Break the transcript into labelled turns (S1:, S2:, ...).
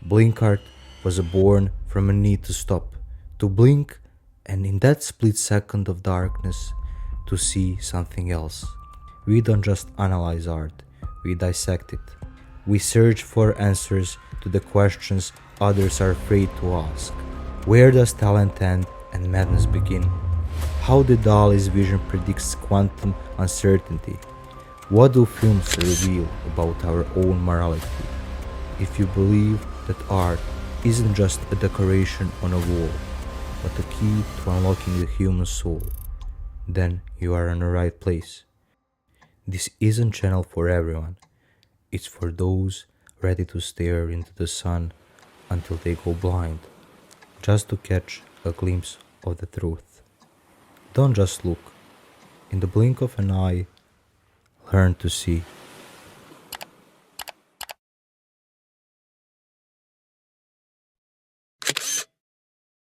S1: Blinkart was born from a need to stop, to blink, and in that split second of darkness, to see something else. We don't just analyze art, we dissect it. We search for answers to the questions others are afraid to ask. Where does talent end and madness begin? How the Dali's vision predicts quantum uncertainty? What do films reveal about our own morality? If you believe that art isn't just a decoration on a wall, but a key to unlocking the human soul, then you are in the right place. This isn't channel for everyone. It's for those ready to stare into the sun until they go blind, just to catch a glimpse of the truth. Don't just look. In the blink of an eye, learn to see.